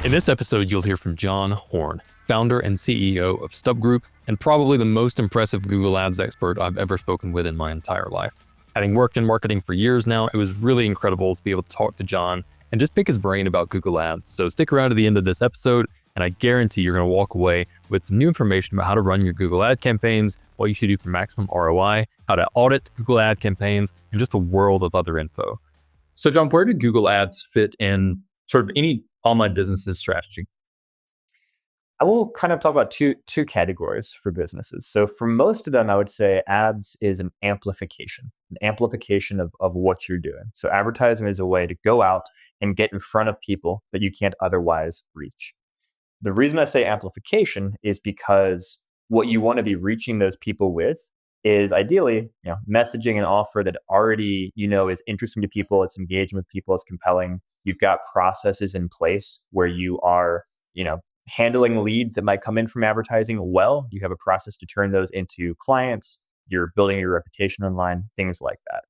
In this episode, you'll hear from John Horn, founder and CEO of Stub Group, and probably the most impressive Google Ads expert I've ever spoken with in my entire life. Having worked in marketing for years now, it was really incredible to be able to talk to John and just pick his brain about Google Ads. So stick around to the end of this episode, and I guarantee you're going to walk away with some new information about how to run your Google Ad campaigns, what you should do for maximum ROI, how to audit Google Ad campaigns, and just a world of other info. So John, where do Google Ads fit in sort of any online business's strategy? I will kind of talk about two categories for businesses. So for most of them, I would say ads is an amplification of what you're doing. So advertising is a way to go out and get in front of people that you can't otherwise reach. The reason I say amplification is because what you want to be reaching those people with is ideally, messaging an offer that already, is interesting to people, it's engaging with people, it's compelling. You've got processes in place where you are, handling leads that might come in from advertising well. You have a process to turn those into clients. You're building your reputation online, things like that.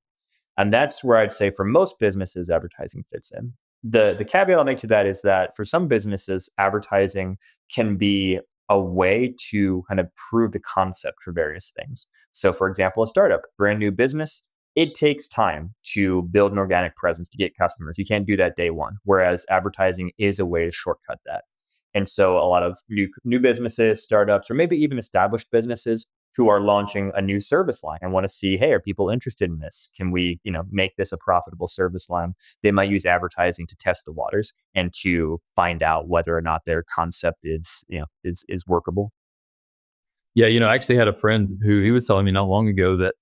And that's where I'd say for most businesses, advertising fits in. The caveat I'll make to that is that for some businesses, advertising can be a way to kind of prove the concept for various things. So for example, a startup, brand new business, it takes time to build an organic presence to get customers. You can't do that day one, whereas advertising is a way to shortcut that. And so a lot of new businesses, startups, or maybe even established businesses who are launching a new service line and want to see, hey, are people interested in this? Can we, make this a profitable service line? They might use advertising to test the waters and to find out whether or not their concept is workable. Yeah, I actually had a friend who he was telling me not long ago that,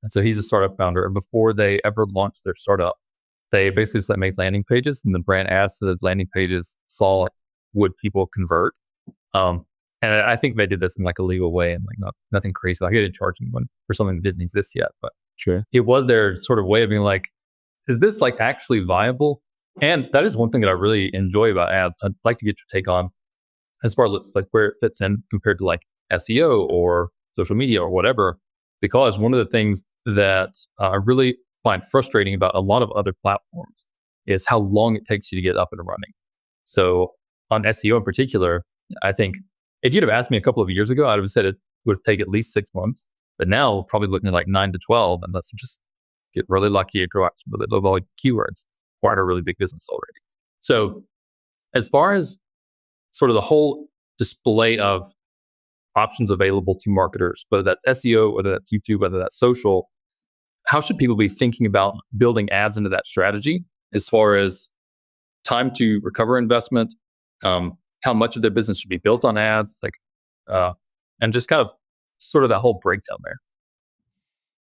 so he's a startup founder, and before they ever launched their startup, they basically just made landing pages, and the brand asked the landing pages saw would people convert. And I think they did this in like a legal way and like nothing crazy. Like they didn't charge anyone for something that didn't exist yet, but sure, it was their sort of way of being like, is this like actually viable? And that is one thing that I really enjoy about ads. I'd like to get your take on as far as like where it fits in compared to like SEO or social media or whatever, because one of the things that I really find frustrating about a lot of other platforms is how long it takes you to get up and running. So on SEO in particular, I think if you'd have asked me a couple of years ago, I'd have said it would take at least 6 months. But now probably looking at like 9 to 12, unless you just get really lucky or draw out some really low volume keywords, or at a really big business already. So as far as sort of the whole display of options available to marketers, whether that's SEO, whether that's YouTube, whether that's social, how should people be thinking about building ads into that strategy as far as time to recover investment, how much of their business should be built on ads, and just kind of sort of that whole breakdown there?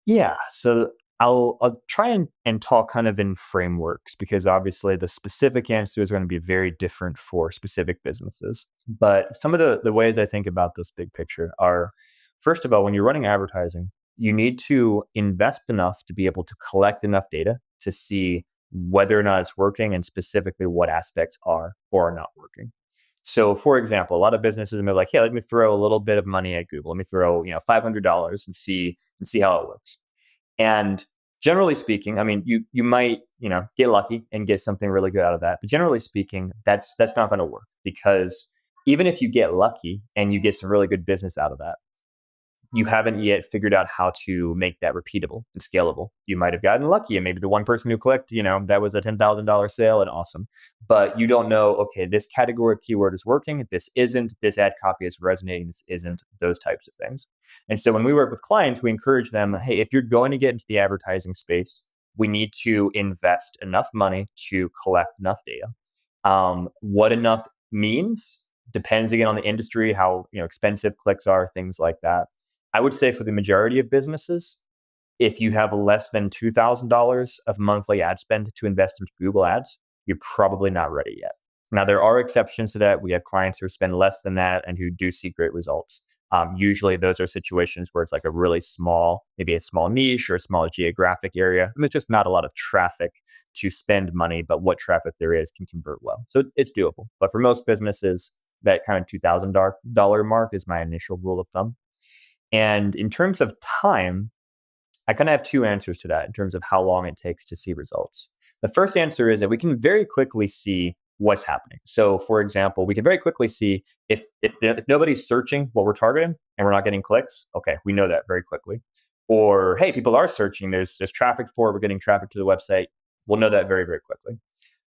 Yeah. So I'll try and talk kind of in frameworks because obviously the specific answer is going to be very different for specific businesses. But some of the ways I think about this big picture are, first of all, when you're running advertising, you need to invest enough to be able to collect enough data to see whether or not it's working and specifically what aspects are or are not working. So for example, a lot of businesses are like, hey, let me throw a little bit of money at Google. Let me throw, $500 and see how it works. And generally speaking, I mean, you might, get lucky and get something really good out of that. But generally speaking, that's not going to work because even if you get lucky and you get some really good business out of that, you haven't yet figured out how to make that repeatable and scalable. You might have gotten lucky and maybe the one person who clicked, that was a $10,000 sale and awesome. But you don't know, okay, this category of keyword is working. This isn't, this ad copy is resonating. This isn't, those types of things. And so when we work with clients, we encourage them, hey, if you're going to get into the advertising space, we need to invest enough money to collect enough data. What enough means depends again on the industry, how expensive clicks are, things like that. I would say for the majority of businesses, if you have less than $2,000 of monthly ad spend to invest into Google Ads, you're probably not ready yet. Now, there are exceptions to that. We have clients who spend less than that and who do see great results. Usually those are situations where it's like a really small, maybe a small niche or a small geographic area. And there's just not a lot of traffic to spend money, but what traffic there is can convert well. So it's doable. But for most businesses, that kind of $2,000 mark is my initial rule of thumb. And in terms of time, I kind of have two answers to that in terms of how long it takes to see results. The first answer is that we can very quickly see what's happening. So, for example, we can very quickly see if nobody's searching what we're targeting and we're not getting clicks. Okay, we know that very quickly. Or hey, people are searching. There's traffic for it. We're getting traffic to the website. We'll know that very, very quickly.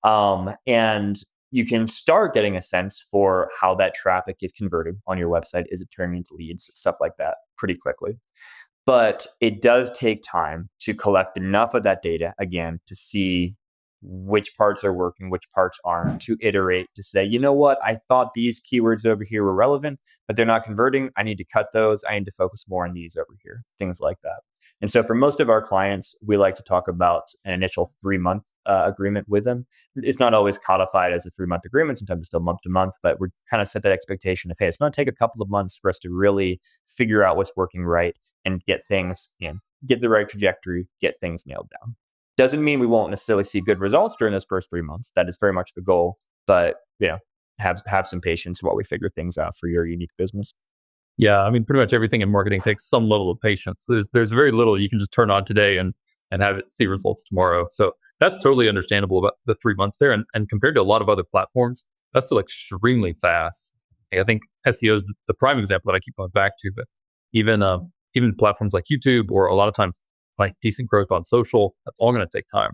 And you can start getting a sense for how that traffic is converted on your website. Is it turning into leads? Stuff like that pretty quickly. But it does take time to collect enough of that data, again, to see which parts are working, which parts aren't, to iterate, to say, you know what, I thought these keywords over here were relevant, but they're not converting. I need to cut those. I need to focus more on these over here, things like that. And so for most of our clients, we like to talk about an initial 3-month agreement with them. It's not always codified as a 3-month agreement. Sometimes it's still month to month, but we're kind of set that expectation of, hey, it's going to take a couple of months for us to really figure out what's working right and get things, get the right trajectory, get things nailed down. Doesn't mean we won't necessarily see good results during those first 3 months. That is very much the goal, but have some patience while we figure things out for your unique business. Yeah, I mean, pretty much everything in marketing takes some level of patience. There's very little you can just turn on today and have it see results tomorrow. So that's totally understandable about the 3 months there. And compared to a lot of other platforms, that's still extremely fast. I think SEO is the prime example that I keep going back to, but even platforms like YouTube or a lot of times like decent growth on social, that's all going to take time.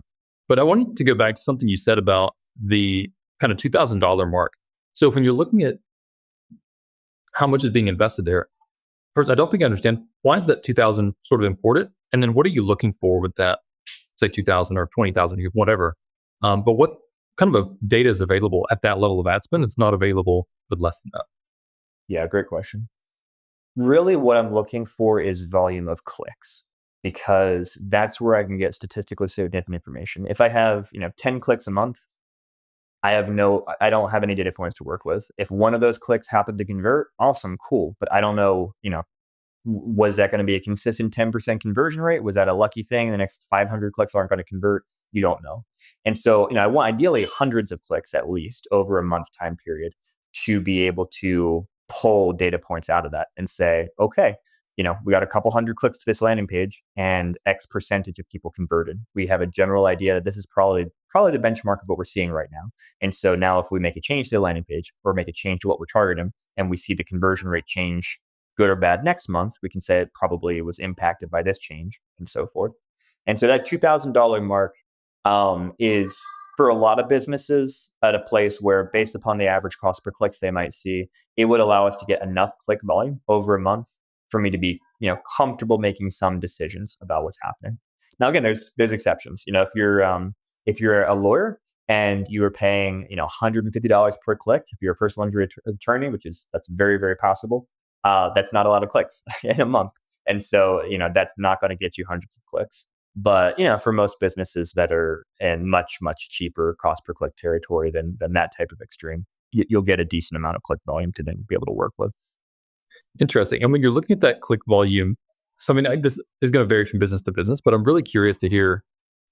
But I wanted to go back to something you said about the kind of $2,000 mark. So when you're looking at how much is being invested there, first, I don't think I understand why is that 2,000 sort of important, and then what are you looking for with that, say 2,000 or 20,000, whatever. But what kind of a data is available at that level of ad spend? It's not available with less than that. Yeah, great question. Really, what I'm looking for is volume of clicks, because that's where I can get statistically significant information. If I have 10 clicks a month, I don't have any data points to work with. If one of those clicks happened to convert, awesome, cool. But I don't know, was that going to be a consistent 10% conversion rate? Was that a lucky thing? The next 500 clicks aren't going to convert. You don't know. And so, I want ideally hundreds of clicks at least over a month time period to be able to pull data points out of that and say, okay, we got a couple hundred clicks to this landing page and X percentage of people converted. We have a general idea that this is probably the benchmark of what we're seeing right now. And so now if we make a change to the landing page or make a change to what we're targeting and we see the conversion rate change, good or bad, next month, we can say it probably was impacted by this change and so forth. And so that $2,000 mark is for a lot of businesses at a place where, based upon the average cost per clicks they might see, it would allow us to get enough click volume over a month for me to be, comfortable making some decisions about what's happening. Now, again, there's exceptions. If you're a lawyer and you are paying, $150 per click, if you're a personal injury attorney, that's very, very possible. That's not a lot of clicks in a month, and so that's not going to get you hundreds of clicks. But for most businesses that are in much, much cheaper cost per click territory than that type of extreme, you'll get a decent amount of click volume to then be able to work with. Interesting. And when you're looking at that click volume, so I mean, this is going to vary from business to business, but I'm really curious to hear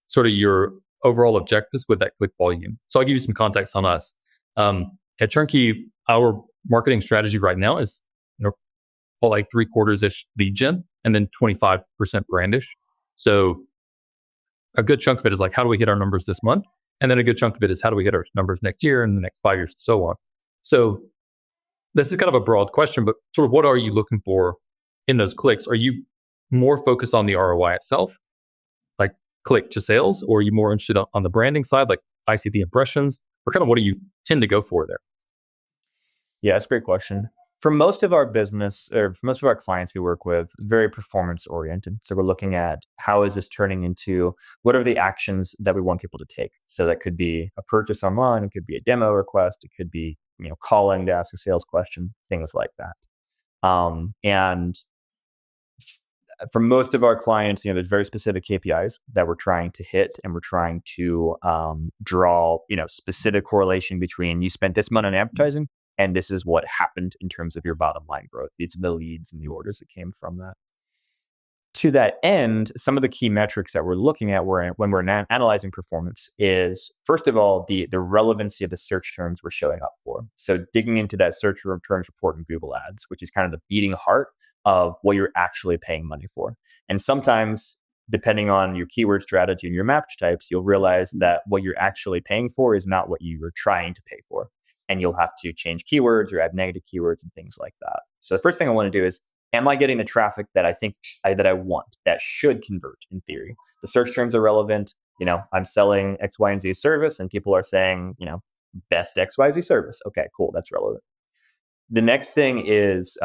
sort of your overall objectives with that click volume. So I'll give you some context on us. At Churnkey, our marketing strategy right now is, like 3/4-ish lead gen and then 25% brandish. So a good chunk of it is like, how do we hit our numbers this month? And then a good chunk of it is how do we hit our numbers next year and the next 5 years and so on. So this is kind of a broad question, but sort of what are you looking for in those clicks? Are you more focused on the ROI itself, like click to sales, or are you more interested on the branding side, like I see the impressions, or kind of what do you tend to go for there? Yeah, that's a great question. For most of our business, or for most of our clients we work with, very performance oriented. So we're looking at how is this turning into, what are the actions that we want people to take? So that could be a purchase online, it could be a demo request, it could be calling to ask a sales question, things like that. And for most of our clients, there's very specific KPIs that we're trying to hit, and we're trying to draw specific correlation between you spent this money on advertising and this is what happened in terms of your bottom line growth. It's the leads and the orders that came from that. To that end, some of the key metrics that we're looking at when we're analyzing performance is, first of all, the relevancy of the search terms we're showing up for. So digging into that search terms report in Google Ads, which is kind of the beating heart of what you're actually paying money for. And sometimes depending on your keyword strategy and your match types, you'll realize that what you're actually paying for is not what you were trying to pay for. And you'll have to change keywords or add negative keywords and things like that. So the first thing I want to do is, am I getting the traffic that I think that I want, that should convert in theory? The search terms are relevant. I'm selling X, Y, and Z service, and people are saying, best XYZ service. Okay, cool. That's relevant. The next thing is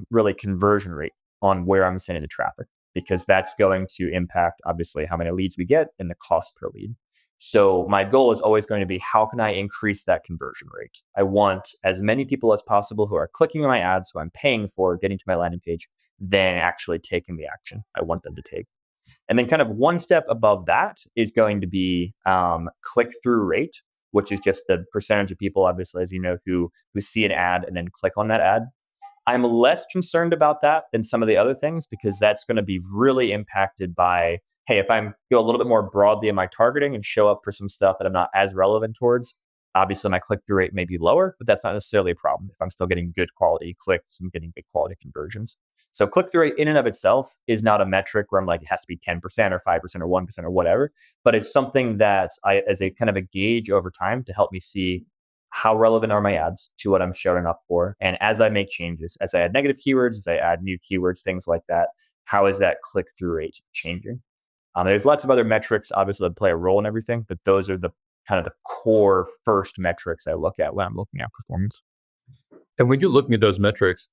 really conversion rate on where I'm sending the traffic, because that's going to impact, obviously, how many leads we get and the cost per lead. So my goal is always going to be, how can I increase that conversion rate? I want as many people as possible who are clicking on my ads, who I'm paying for, getting to my landing page, than actually taking the action I want them to take. And then kind of one step above that is going to be click-through rate, which is just the percentage of people, obviously, as you know, who see an ad and then click on that ad. I'm less concerned about that than some of the other things, because that's going to be really impacted by, hey, if I go a little bit more broadly in my targeting and show up for some stuff that I'm not as relevant towards, obviously my click-through rate may be lower, but that's not necessarily a problem. If I'm still getting good quality clicks, I'm getting good quality conversions. So click-through rate in and of itself is not a metric where I'm like, it has to be 10% or 5% or 1% or whatever, but it's something that as a kind of a gauge over time to help me see how relevant are my ads to what I'm showing up for. And as I make changes, as I add negative keywords, as I add new keywords, things like that, how is that click-through rate changing? There's lots of other metrics, obviously, that play a role in everything, but those are the kind of the core first metrics I look at when I'm looking at performance. And when you're looking at those metrics,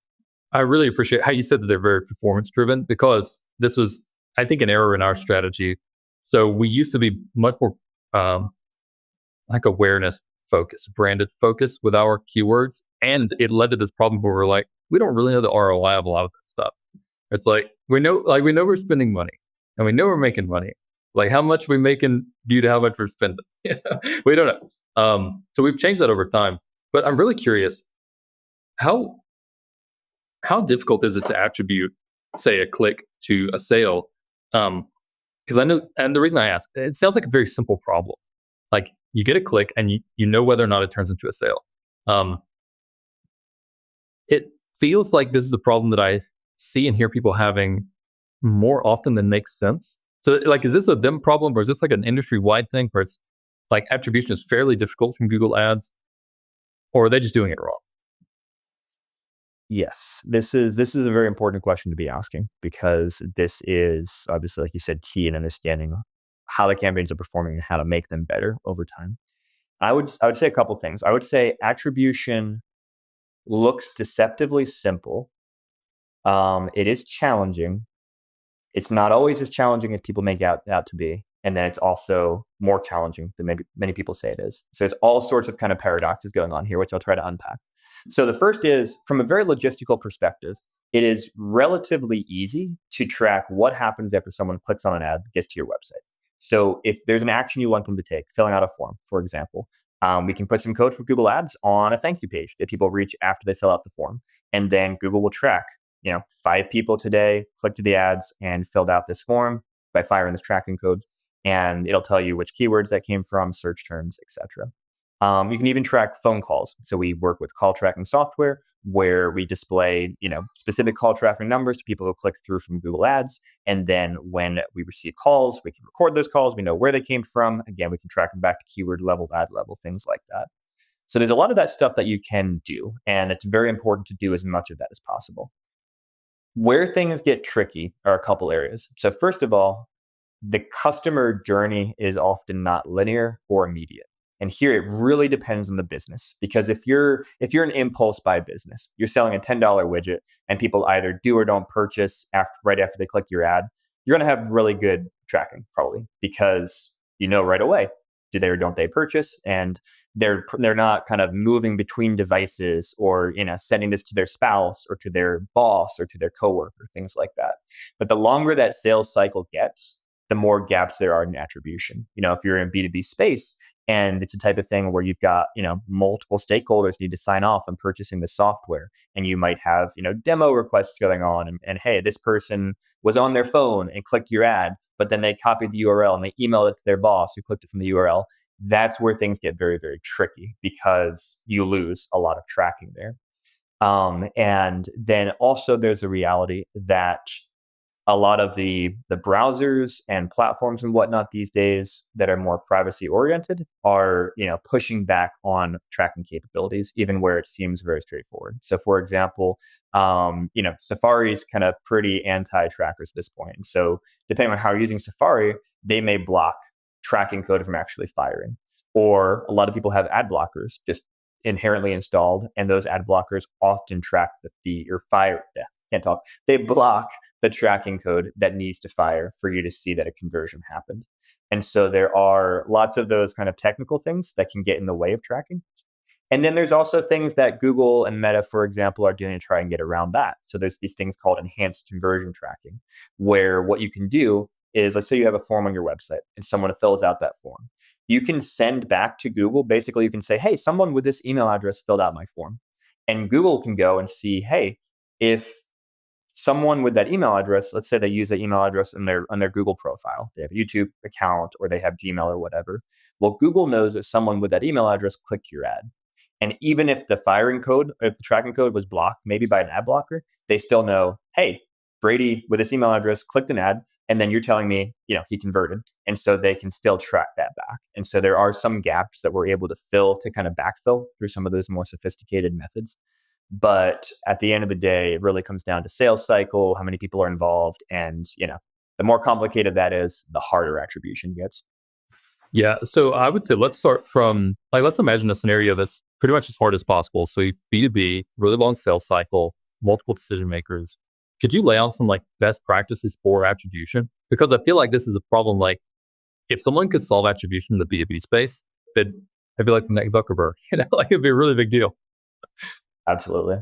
I really appreciate how you said that they're very performance driven, because this was, I think, an error in our strategy. So we used to be much more like awareness focused, branded focused with our keywords. And it led to this problem where we're like, we don't really know the ROI of a lot of this stuff. It's like, we know we're spending money and we know we're making money. Like, how much are we making due to how much we're spending? We don't know. So we've changed that over time. But I'm really curious, how difficult is it to attribute, say, a click to a sale? Because I know, and the reason I ask, it sounds like a very simple problem. Like, you get a click and you know whether or not it turns into a sale. It feels like this is a problem that I see and hear people having more often than makes sense. So, like, is this a them problem, or is this like an industry-wide thing where it's like attribution is fairly difficult from Google Ads, or are they just doing it wrong? Yes, this is a very important question to be asking, because this is obviously, like you said, key in understanding how the campaigns are performing and how to make them better over time. I would say a couple things. I would say attribution looks deceptively simple. It is challenging. It's not always as challenging as people make out to be. And then it's also more challenging than maybe many people say it is. So there's all sorts of kind of paradoxes going on here, which I'll try to unpack. So the first is, from a very logistical perspective, it is relatively easy to track what happens after someone clicks on an ad, gets to your website. So if there's an action you want them to take, filling out a form, for example, we can put some code for Google Ads on a thank you page that people reach after they fill out the form. And then Google will track, 5 people today clicked to the ads and filled out this form by firing this tracking code. And it'll tell you which keywords that came from, search terms, etc. You can even track phone calls. So we work with call tracking software where we display, specific call tracking numbers to people who click through from Google Ads. And then when we receive calls, we can record those calls. We know where they came from. Again, we can track them back to keyword level, ad level, things like that. So there's a lot of that stuff that you can do. And it's very important to do as much of that as possible. Where things get tricky are a couple areas. So first of all, the customer journey is often not linear or immediate. And here it really depends on the business, because if you're an impulse buy business, you're selling a $10 widget and people either do or don't purchase right after they click your ad, you're going to have really good tracking probably, because right away, do they or don't they purchase, and they're not kind of moving between devices or sending this to their spouse or to their boss or to their coworker, things like that. But the longer that sales cycle gets, the more gaps there are in attribution. If you're in B2B space and it's a type of thing where you've got, multiple stakeholders need to sign off on purchasing the software, and you might have, demo requests going on, and hey, this person was on their phone and clicked your ad, but then they copied the URL and they emailed it to their boss who clicked it from the URL. That's where things get very, very tricky, because you lose a lot of tracking there. And then also there's a reality that a lot of the browsers and platforms and whatnot these days that are more privacy oriented are, pushing back on tracking capabilities, even where it seems very straightforward. So, for example, Safari's kind of pretty anti-trackers at this point. And so, depending on how you're using Safari, they may block tracking code from actually firing. Or a lot of people have ad blockers just inherently installed, and those ad blockers often track the feed or fire. Can't talk. They block the tracking code that needs to fire for you to see that a conversion happened. And so there are lots of those kind of technical things that can get in the way of tracking. And then there's also things that Google and Meta, for example, are doing to try and get around that. So there's these things called enhanced conversion tracking, where what you can do is, let's say you have a form on your website and someone fills out that form. You can send back to Google. Basically, you can say, hey, someone with this email address filled out my form. And Google can go and see, hey, if someone with that email address, let's say they use that email address on their Google profile, they have a YouTube account or they have Gmail or whatever. Well, Google knows that someone with that email address clicked your ad. And even if the firing code, if the tracking code was blocked, maybe by an ad blocker, they still know, hey, Brady with this email address clicked an ad, and then you're telling me, he converted. And so they can still track that back. And so there are some gaps that we're able to fill to kind of backfill through some of those more sophisticated methods. But at the end of the day, it really comes down to sales cycle, how many people are involved. And, the more complicated that is, the harder attribution gets. Yeah. So I would say let's start from let's imagine a scenario that's pretty much as hard as possible. So B2B, really long sales cycle, multiple decision makers. Could you lay out some best practices for attribution? Because I feel like this is a problem. If someone could solve attribution in the B2B space, it'd be like the next Zuckerberg, it'd be a really big deal. Absolutely.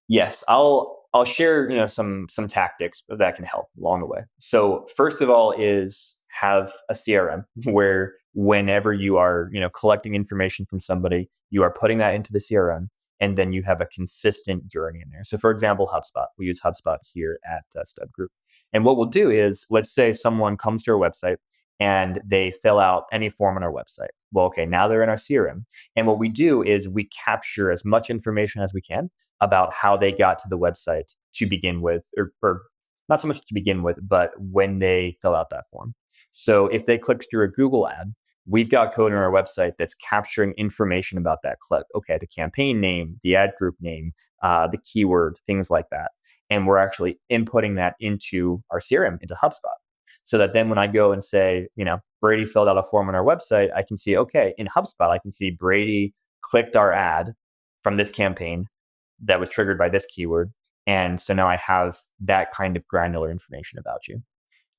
Yes, I'll share some tactics that can help along the way. So first of all is have a CRM where whenever you are collecting information from somebody, you are putting that into the CRM, and then you have a consistent journey in there. So for example, HubSpot. We use HubSpot here at Stud Group. And what we'll do is, let's say someone comes to our website and they fill out any form on our website. Well, okay, now they're in our CRM. And what we do is we capture as much information as we can about how they got to the website to begin with, or not so much to begin with, but when they fill out that form. So if they click through a Google ad, we've got code on our website that's capturing information about that click. Okay, the campaign name, the ad group name, the keyword, things like that. And we're actually inputting that into our CRM, into HubSpot. So that then when I go and say, Brady filled out a form on our website, I can see, okay, in HubSpot, I can see Brady clicked our ad from this campaign that was triggered by this keyword. And so now I have that kind of granular information about you.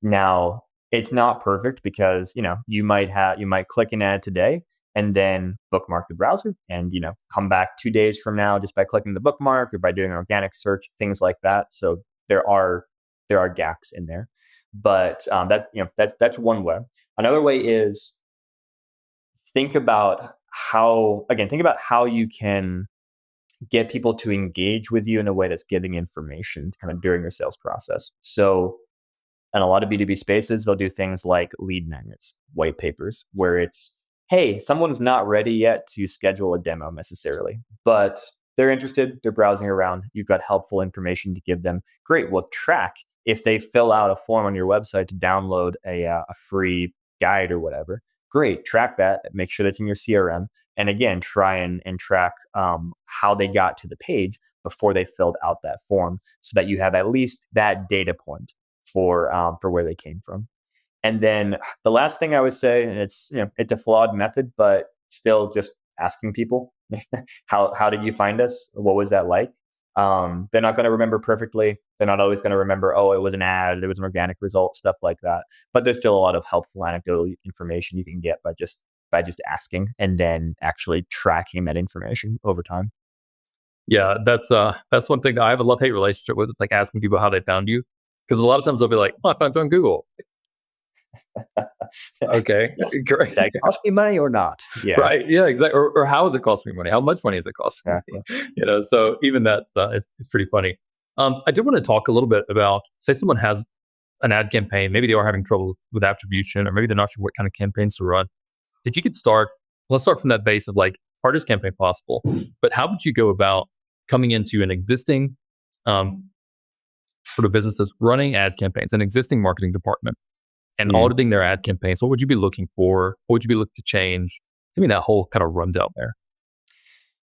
Now, it's not perfect because, you might click an ad today and then bookmark the browser and, come back 2 days from now just by clicking the bookmark or by doing an organic search, things like that. So there are gaps in there. But that's one way. Another way is think about how you can get people to engage with you in a way that's giving information kind of during your sales process. So in a lot of B2B spaces, they'll do things like lead magnets, white papers, where it's, hey, someone's not ready yet to schedule a demo necessarily, but they're interested, they're browsing around, you've got helpful information to give them. Great, well, track if they fill out a form on your website to download a free guide or whatever. Great, track that, make sure that's in your CRM. And again, try and track how they got to the page before they filled out that form so that you have at least that data point for where they came from. And then the last thing I would say, and it's a flawed method, but still just asking people, how did you find us? What was that like? They're not going to remember perfectly. They're not always going to remember, oh, it was an ad, it was an organic result, stuff like that. But there's still a lot of helpful anecdotal information you can get by just asking and then actually tracking that information over time. Yeah, that's one thing that I have a love-hate relationship with. It's like asking people how they found you. Because a lot of times they'll be like, oh, I found you on Google. Okay, Yes. great. Did that cost me money or not? Yeah. Right. Yeah, exactly. Or how is it costing me money? How much money is it costing me? So even that's it's pretty funny. I do want to talk a little bit about, say someone has an ad campaign, maybe they are having trouble with attribution, or maybe they're not sure what kind of campaigns to run. If you could let's start from that base of hardest campaign possible, but how would you go about coming into an existing for the businesses running ad campaigns, an existing marketing department, and Mm. auditing their ad campaigns, what would you be looking for? What would you be looking to change? Give me that whole kind of rundown there.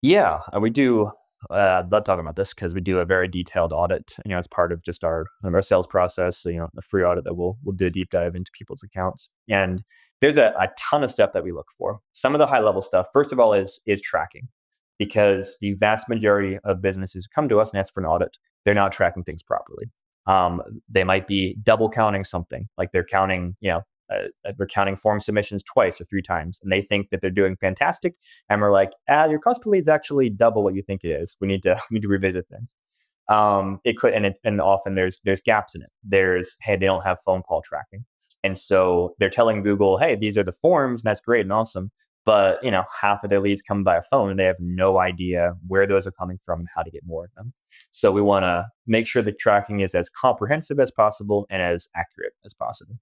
Yeah, we do. I'd love talking about this because we do a very detailed audit, as part of just our sales process. So, a free audit that we'll do a deep dive into people's accounts. And there's a ton of stuff that we look for. Some of the high level stuff, first of all, is tracking, because the vast majority of businesses who come to us and ask for an audit, they're not tracking things properly. They might be double counting something, like they're counting form submissions twice or three times, and they think that they're doing fantastic. And we're like, your cost per lead is actually double what you think it is. We need to we need to revisit things. It could, and often there's gaps in it. Hey, they don't have phone call tracking, and so they're telling Google, hey, these are the forms, and that's great and awesome. But half of their leads come by a phone, and they have no idea where those are coming from and how to get more of them. So we want to make sure the tracking is as comprehensive as possible and as accurate as possible.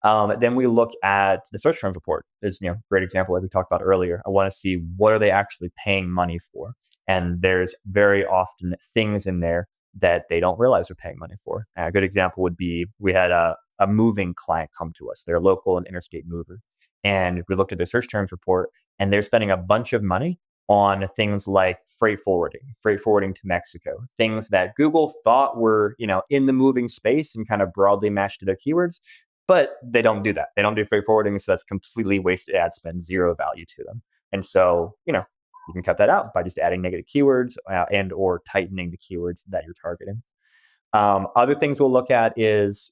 Then we look at the search terms report. Is great example like we talked about earlier. I want to see what are they actually paying money for, and there's very often things in there that they don't realize they're paying money for. A good example would be we had a moving client come to us. They're a local and interstate mover, and we looked at their search terms report, and they're spending a bunch of money on things like freight forwarding to Mexico, things that Google thought were, in the moving space and kind of broadly matched to their keywords. But they don't do that. They don't do freight forwarding, so that's completely wasted ad spend, zero value to them. And so, you can cut that out by just adding negative keywords and or tightening the keywords that you're targeting. Other things we'll look at is,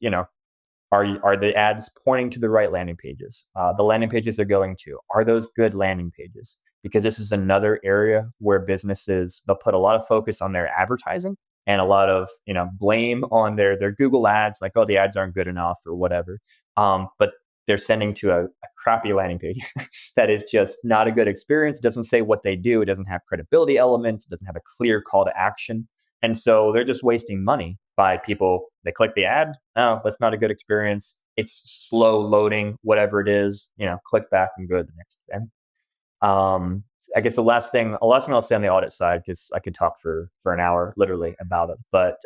are the ads pointing to the right landing pages? The landing pages they're going to, are those good landing pages? Because this is another area where businesses, they'll put a lot of focus on their advertising and a lot of blame on their Google ads, like, oh, the ads aren't good enough or whatever. But they're sending to a crappy landing page that is just not a good experience. It doesn't say what they do. It doesn't have credibility elements. It doesn't have a clear call to action. And so they're just wasting money by people. They click the ad. Oh, that's not a good experience. It's slow loading, whatever it is, click back and go to the next thing. I guess the last thing I'll say on the audit side, because I could talk for an hour literally about it, but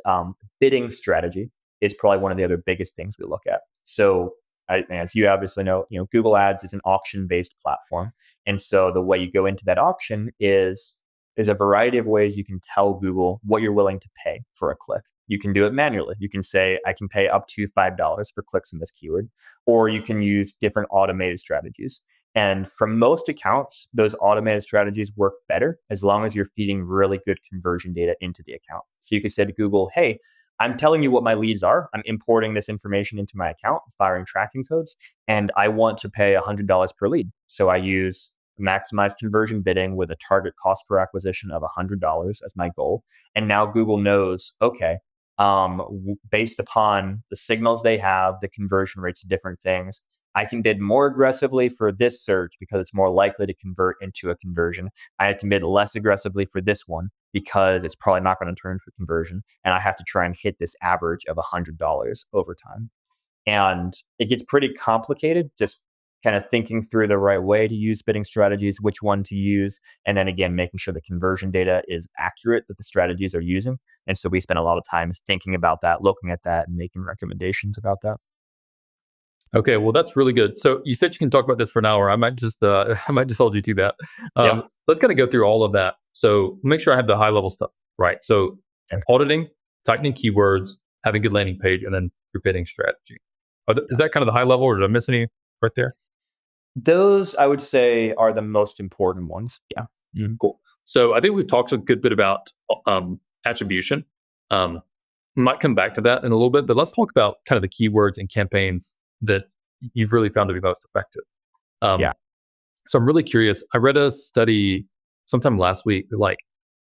bidding strategy is probably one of the other biggest things we look at. So as you obviously know, Google Ads is an auction-based platform, and so the way you go into that auction is there's a variety of ways you can tell Google what you're willing to pay for a click. You can do it manually. You can say, I can pay up to $5 for clicks in this keyword, or you can use different automated strategies. And for most accounts, those automated strategies work better as long as you're feeding really good conversion data into the account. So you could say to Google, hey, I'm telling you what my leads are. I'm importing this information into my account, firing tracking codes, and I want to pay $100 per lead. So I use maximize conversion bidding with a target cost per acquisition of $100 as my goal. And now Google knows, okay, based upon the signals they have, the conversion rates of different things, I can bid more aggressively for this search because it's more likely to convert into a conversion. I can bid less aggressively for this one because it's probably not going to turn into a conversion. And I have to try and hit this average of $100 over time. And it gets pretty complicated, just kind of thinking through the right way to use bidding strategies, which one to use, and then again, making sure the conversion data is accurate that the strategies are using. And so we spend a lot of time thinking about that, looking at that, and making recommendations about that. Okay, well, that's really good. So you said you can talk about this for an hour. I might just hold you to that. Yeah. Let's kind of go through all of that. So make sure I have the high level stuff right. So Okay. auditing, tightening keywords, having good landing page, and then your bidding strategy. Is that kind of the high level, or did I miss any right there? Those, I would say, are the most important ones. Yeah. Cool. So I think we've talked a good bit about attribution. Might come back to that in a little bit, but let's talk about kind of the keywords and campaigns that you've really found to be most effective. Yeah. So I'm really curious. I read a study sometime last week, like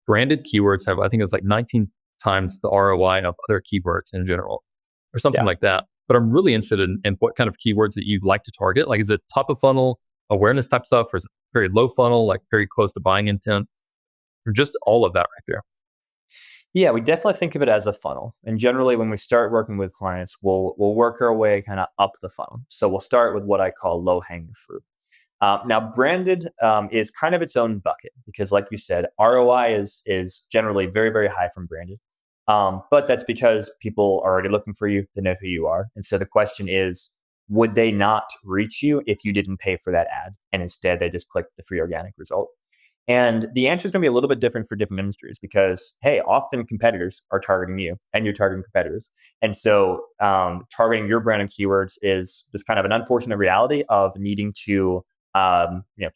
branded keywords have, I think it's like 19 times the ROI of other keywords in general, or something Yeah. like that. But I'm really interested in what kind of keywords that you like to target. Like, is it top of funnel awareness type stuff, or is it very low funnel, like very close to buying intent, or just all of that right there? Yeah, we definitely think of it as a funnel. And generally, when we start working with clients, we'll work our way kind of up the funnel. So we'll start with what I call low hanging fruit. Now, branded is kind of its own bucket because, like you said, ROI is generally very, very high from branded. But that's because people are already looking for you. They know who you are. And so the question is, would they not reach you if you didn't pay for that ad? And instead they just click the free organic result. And the answer is going to be a little bit different for different industries because, hey, often competitors are targeting you and you're targeting competitors. And so targeting your brand and keywords is just kind of an unfortunate reality of needing to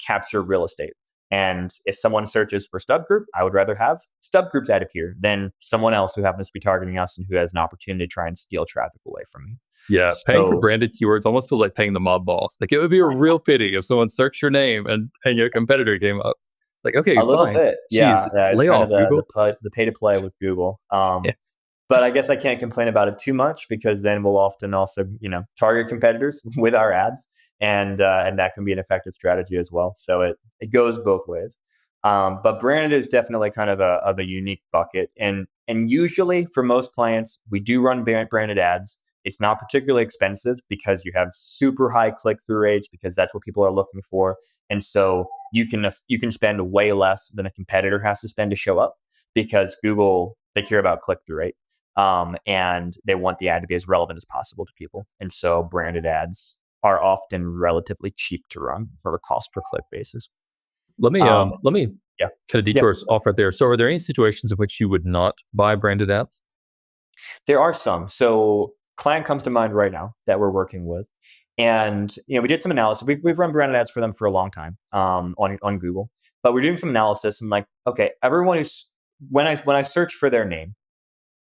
capture real estate. And if someone searches for stub group, I would rather have stub groups ad appear than someone else who happens to be targeting us and who has an opportunity to try and steal traffic away from me. Yeah, paying for So branded keywords almost feels like paying the mob boss. Like it would be a real pity if someone searched your name and your competitor came up. Like, okay, a little fine. bit, yeah, Jesus, yeah. It's lay kind of off Google. the pay to play with Google. Yeah. But I guess I can't complain about it too much because then we'll often also, target competitors with our ads, and that can be an effective strategy as well. So it goes both ways. But branded is definitely kind of a unique bucket, and usually for most clients, we do run branded ads. It's not particularly expensive because you have super high click through rates because that's what people are looking for, and so you can spend way less than a competitor has to spend to show up because Google, they care about click through rate. And they want the ad to be as relevant as possible to people. And so branded ads are often relatively cheap to run from a cost per click basis. Um, Let me yeah, kind of yeah. detour us off right there. So, are there any situations in which you would not buy branded ads? There are some. So client comes to mind right now that we're working with. And we did some analysis. We've run branded ads for them for a long time on Google, but we're doing some analysis and like, okay, everyone who's when I search for their name,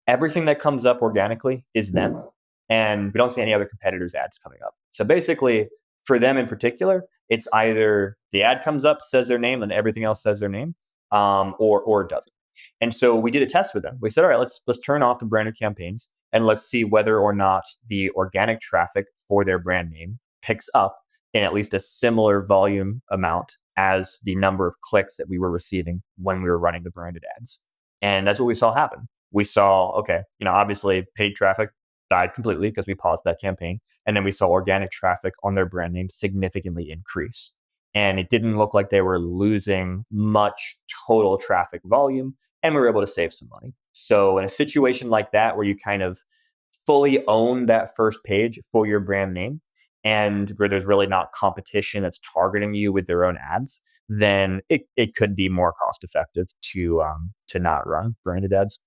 everything that comes up organically is them. And we don't see any other competitors' ads coming up. So basically, for them in particular, it's either the ad comes up, says their name, and everything else says their name, or it doesn't. And so we did a test with them. We said, all right, let's turn off the branded campaigns and let's see whether or not the organic traffic for their brand name picks up in at least a similar volume amount as the number of clicks that we were receiving when we were running the branded ads. And that's what we saw happen. We saw, okay, obviously paid traffic died completely because we paused that campaign. And then we saw organic traffic on their brand name significantly increase. And it didn't look like they were losing much total traffic volume. And we were able to save some money. So in a situation like that, where you kind of fully own that first page for your brand name and where there's really not competition that's targeting you with their own ads, then it could be more cost effective to not run branded ads.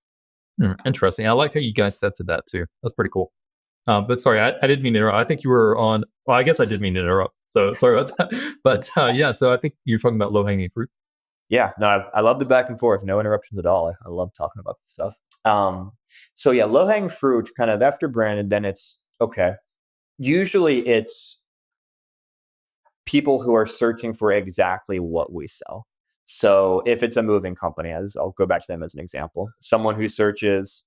Interesting. I like how you guys said to that too. That's pretty cool. But sorry, I didn't mean to interrupt. I think you were on. Well, I guess I did mean to interrupt. So sorry about that. But yeah, so I think you're talking about low hanging fruit. Yeah, no, I love the back and forth. No interruptions at all. I love talking about this stuff. So yeah, low hanging fruit, kind of after branded, then it's okay. Usually it's people who are searching for exactly what we sell. So if it's a moving company, as I'll go back to them as an example, someone who searches,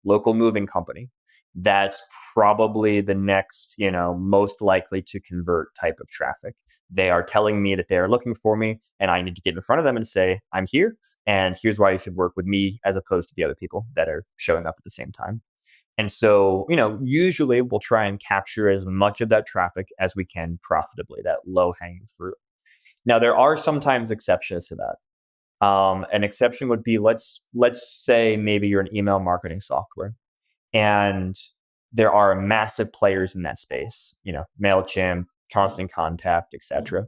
local moving company, that's probably the next, most likely to convert type of traffic. They are telling me that they are looking for me and I need to get in front of them and say, I'm here and here's why you should work with me as opposed to the other people that are showing up at the same time. And so, usually we'll try and capture as much of that traffic as we can profitably, that low hanging fruit. Now, there are sometimes exceptions to that. An exception would be let's say maybe you're an email marketing software and there are massive players in that space, MailChimp, Constant Contact, etc.,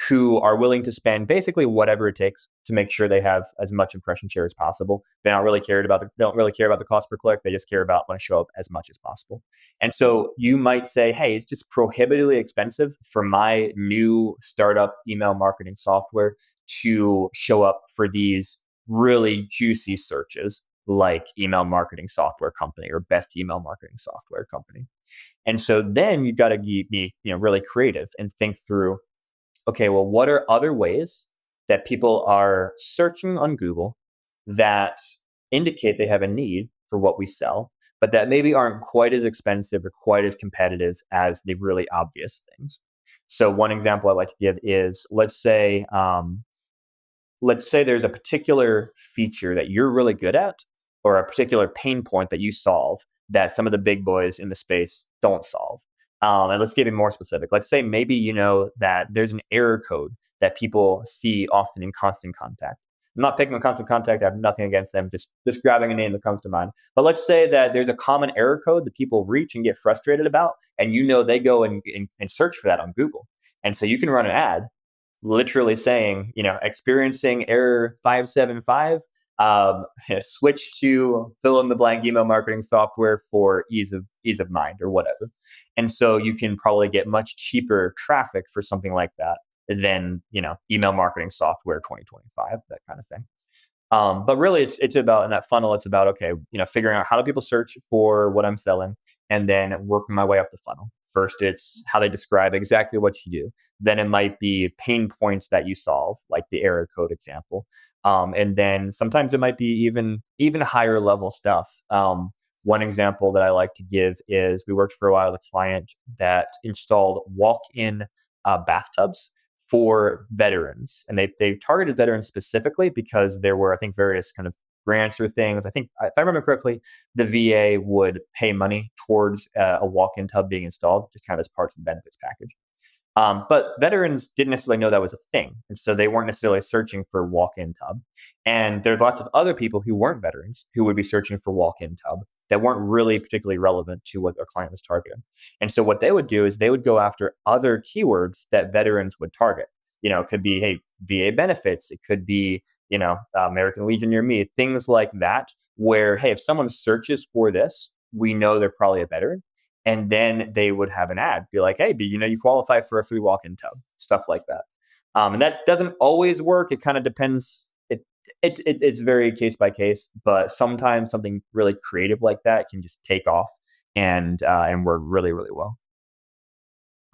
who are willing to spend basically whatever it takes to make sure they have as much impression share as possible. They don't really care about the cost per click. They just care about want to show up as much as possible. And so you might say, hey, it's just prohibitively expensive for my new startup email marketing software to show up for these really juicy searches like email marketing software company or best email marketing software company. And so then you got to be really creative and think through, okay, well, what are other ways that people are searching on Google that indicate they have a need for what we sell, but that maybe aren't quite as expensive or quite as competitive as the really obvious things. So one example I like to give is let's say there's a particular feature that you're really good at or a particular pain point that you solve that some of the big boys in the space don't solve. And let's get it more specific. Let's say maybe you know that there's an error code that people see often in Constant Contact. I'm not picking on Constant Contact. I have nothing against them. Just grabbing a name that comes to mind. But let's say that there's a common error code that people reach and get frustrated about, and they go and search for that on Google. And so you can run an ad literally saying, experiencing error 575, switch to fill in the blank email marketing software for ease of mind or whatever. And so you can probably get much cheaper traffic for something like that than, email marketing software 2025, that kind of thing. But really, it's about in that funnel. It's about figuring out how do people search for what I'm selling, and then working my way up the funnel. First, it's how they describe exactly what you do. Then it might be pain points that you solve, like the error code example. And then sometimes it might be even higher level stuff. One example that I like to give is we worked for a while with a client that installed walk-in bathtubs for veterans, and they targeted veterans specifically because there were, I think, various kind of grants or things. I think, if I remember correctly, the VA would pay money towards a walk-in tub being installed, just kind of as parts of the benefits package. But veterans didn't necessarily know that was a thing, and so they weren't necessarily searching for walk-in tub. And there's lots of other people who weren't veterans who would be searching for walk-in tub that weren't really particularly relevant to what our client was targeting. And so what they would do is they would go after other keywords that veterans would target. It could be, hey, VA benefits. It could be, American Legion near me, things like that, where, hey, if someone searches for this, we know they're probably a veteran. And then they would have an ad be like, hey, you qualify for a free walk-in tub, stuff like that. And that doesn't always work. It kind of depends. It's very case by case, but sometimes something really creative like that can just take off and work really, really well.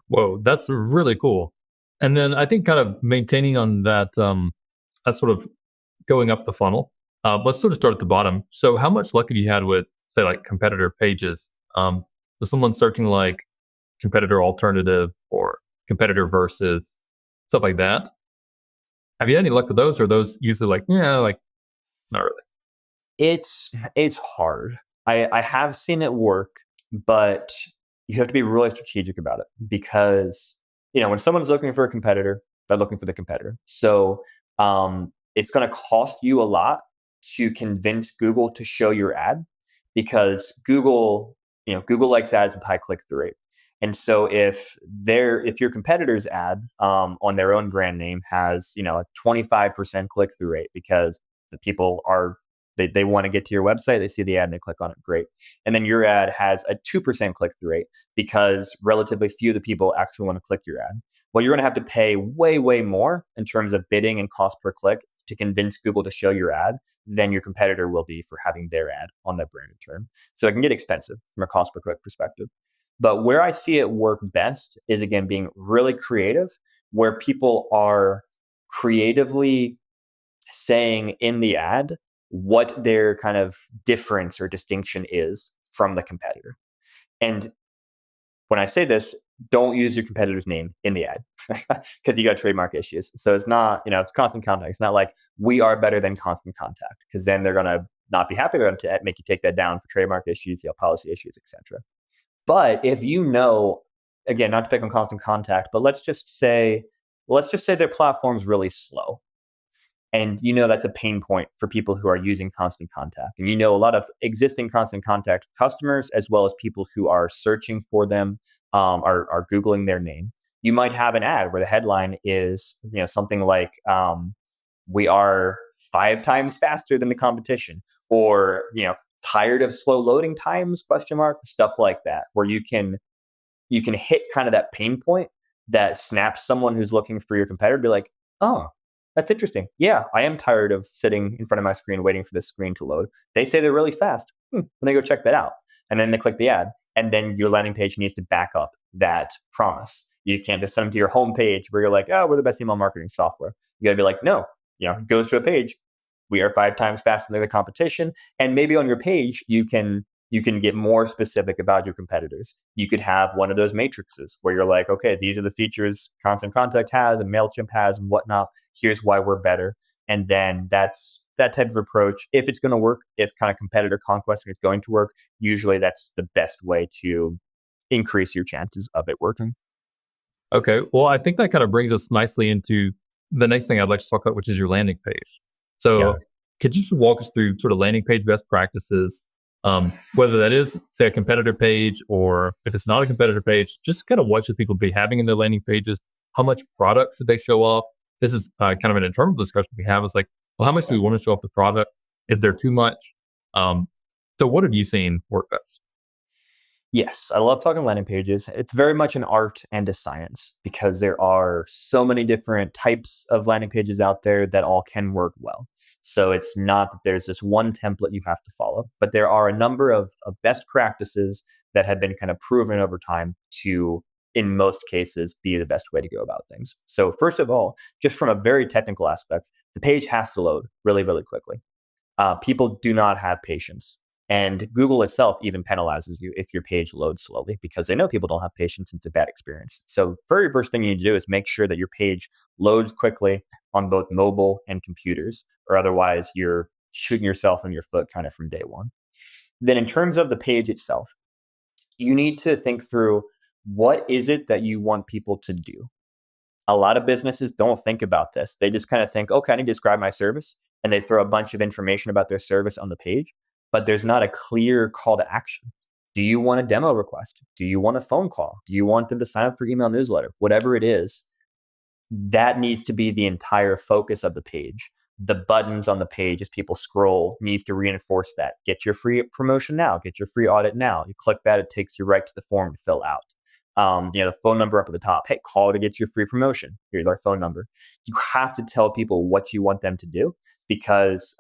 Whoa, that's really cool. And then I think kind of maintaining on that sort of going up the funnel. Let's sort of start at the bottom. So how much luck have you had with, say, like competitor pages? So someone searching like competitor alternative or competitor versus stuff like that. Have you had any luck with those? Or are those usually like, yeah, like not really? It's hard. I have seen it work, but you have to be really strategic about it because when someone's looking for a competitor, they're looking for the competitor. So it's going to cost you a lot to convince Google to show your ad because Google likes ads with high click-through rate. And so if your competitor's ad on their own brand name has a 25% click-through rate because the people they want to get to your website, they see the ad and they click on it, great. And then your ad has a 2% click-through rate because relatively few of the people actually want to click your ad. Well, you're going to have to pay way, way more in terms of bidding and cost per click to convince Google to show your ad than your competitor will be for having their ad on that branded term. So it can get expensive from a cost per click perspective. But where I see it work best is, again, being really creative, where people are creatively saying in the ad what their kind of difference or distinction is from the competitor. And when I say this, don't use your competitor's name in the ad because you got trademark issues. So it's not, it's Constant Contact. It's not like we are better than Constant Contact because then they're going to not be happy. They're going to make you take that down for trademark issues, policy issues, etc. But if again, not to pick on Constant Contact, but let's just say their platform's really slow. And that's a pain point for people who are using Constant Contact. And a lot of existing Constant Contact customers, as well as people who are searching for them, are Googling their name. You might have an ad where the headline is something like, we are 5 times faster than the competition, or tired of slow loading times, ? Stuff like that, where you can hit kind of that pain point that snaps someone who's looking for your competitor to be like, oh, that's interesting. Yeah, I am tired of sitting in front of my screen waiting for this screen to load. They say they're really fast. Let me go check that out. And then they click the ad. And then your landing page needs to back up that promise. You can't just send them to your home page where you're like, oh, we're the best email marketing software. You got to be like, no, goes to a page. We are 5 times faster than the competition. And maybe on your page, you can get more specific about your competitors. You could have one of those matrices where you're like, okay, these are the features Constant Contact has and MailChimp has and whatnot. Here's why we're better. And then that's that type of approach. If it's going to work, if kind of competitor conquest is going to work, usually that's the best way to increase your chances of it working. Okay. Well, I think that kind of brings us nicely into the next thing I'd like to talk about, which is your landing page. Yeah. So could you just walk us through sort of landing page best practices, whether that is, say, a competitor page, or if it's not a competitor page, just kind of what should people be having in their landing pages? How much products should they show off? This is kind of an internal discussion we have. Is like, well, how much do we want to show off the product? Is there too much? Um, so what have you seen work best? Yes, I love talking landing pages. It's very much an art and a science because there are so many different types of landing pages out there that all can work well. So it's not that there's this one template you have to follow, but there are a number of best practices that have been kind of proven over time to, in most cases, be the best way to go about things. So, first of all, just from a very technical aspect, the page has to load really, really quickly. People do not have patience. And Google itself even penalizes you if your page loads slowly because they know people don't have patience and it's a bad experience. So, very first thing you need to do is make sure that your page loads quickly on both mobile and computers, or otherwise you're shooting yourself in your foot kind of from day one. Then, in terms of the page itself, you need to think through what is it that you want people to do. A lot of businesses don't think about this. They just kind of think, okay, I need to describe my service. And they throw a bunch of information about their service on the page, but there's not a clear call to action. Do you want a demo request? Do you want a phone call? Do you want them to sign up for email newsletter? Whatever it is, that needs to be the entire focus of the page. The buttons on the page as people scroll needs to reinforce that. Get your free promotion now. Get your free audit now. You click that, it takes you right to the form to fill out. The phone number up at the top. Hey, call to get your free promotion. Here's our phone number. You have to tell people what you want them to do because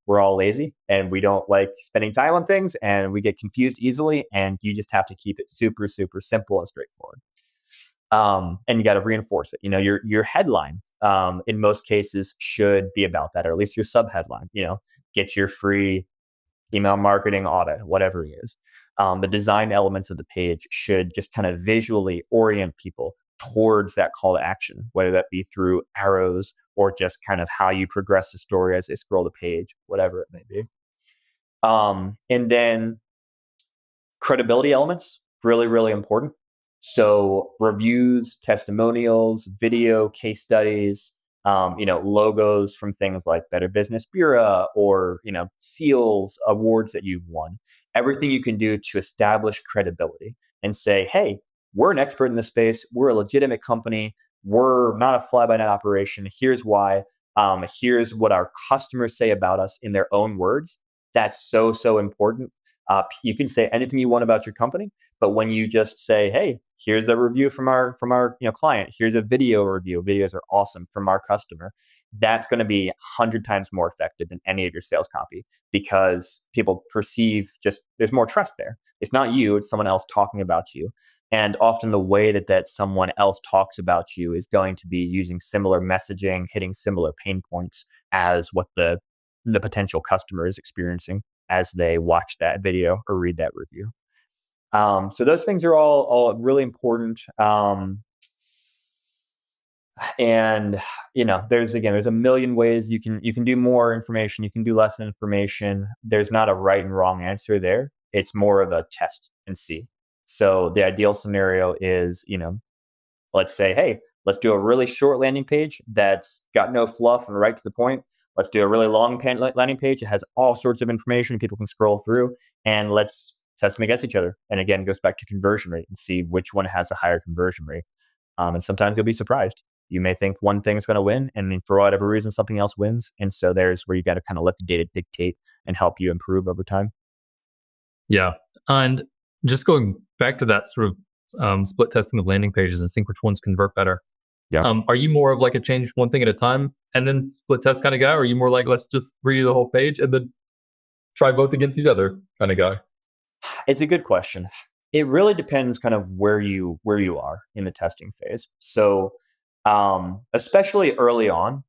we're all lazy and we don't like spending time on things and we get confused easily. And you just have to keep it super, super simple and straightforward. And you got to reinforce it. Your headline in most cases should be about that, or at least your sub headline. Get your free email marketing audit, whatever it is. The design elements of the page should just kind of visually orient people towards that call to action, whether that be through arrows or just kind of how you progress the story as they scroll the page, whatever it may be. And then credibility elements, really, really important. So reviews, testimonials, video, case studies, logos from things like Better Business Bureau or, seals, awards that you've won. Everything you can do to establish credibility and say, hey, we're an expert in this space. We're a legitimate company. We're not a fly-by-night operation. Here's why. Here's what our customers say about us in their own words. That's so, so important. You can say anything you want about your company, but when you just say, "Hey, here's a review from our client. Here's a video review. Videos are awesome from our customer." That's going to be 100 times more effective than any of your sales copy because people perceive just there's more trust there. It's not you; it's someone else talking about you, and often the way that someone else talks about you is going to be using similar messaging, hitting similar pain points as what the potential customer is experiencing as they watch that video or read that review. So those things are all really important. And there's a million ways you can do more information, you can do less information. There's not a right and wrong answer there. It's more of a test and see. So the ideal scenario is, let's say, hey, let's do a really short landing page that's got no fluff and right to the point. Let's do a really long landing page. It has all sorts of information people can scroll through, and let's test them against each other. And again, it goes back to conversion rate and see which one has a higher conversion rate. And sometimes you'll be surprised. You may think one thing is going to win, and then for whatever reason, something else wins. And so there's where you got to kind of let the data dictate and help you improve over time. Yeah. And just going back to that sort of split testing of landing pages and seeing which ones convert better. Yeah. Are you more of like a change one thing at a time and then split test kind of guy? Or are you more like, let's just read the whole page and then try both against each other kind of guy? It's a good question. It really depends kind of where you are in the testing phase. So especially early on,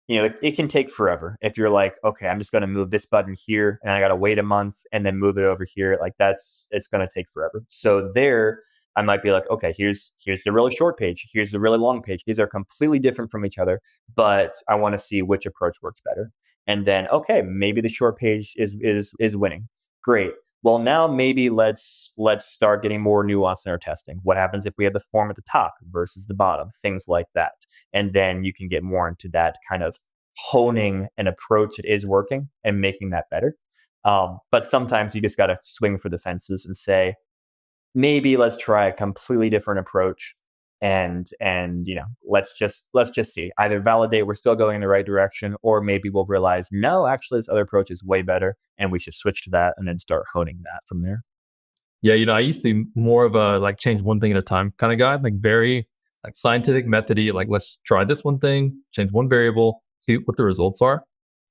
it can take forever. If you're like, okay, I'm just going to move this button here and I got to wait a month and then move it over here. Like it's going to take forever. So there I might be like, okay, here's the really short page. Here's the really long page. These are completely different from each other, but I want to see which approach works better. And then, okay, maybe the short page is winning. Great. Well, now maybe let's start getting more nuance in our testing. What happens if we have the form at the top versus the bottom? Things like that. And then you can get more into that kind of honing an approach that is working and making that better. But sometimes you just got to swing for the fences and say, maybe let's try a completely different approach, and let's just see, either validate we're still going in the right direction, or maybe we'll realize, no, actually this other approach is way better and we should switch to that, and then start honing that from there. Yeah, I used to be more of a like change one thing at a time kind of guy, like very like scientific methody, like let's try this one thing, change one variable, see what the results are.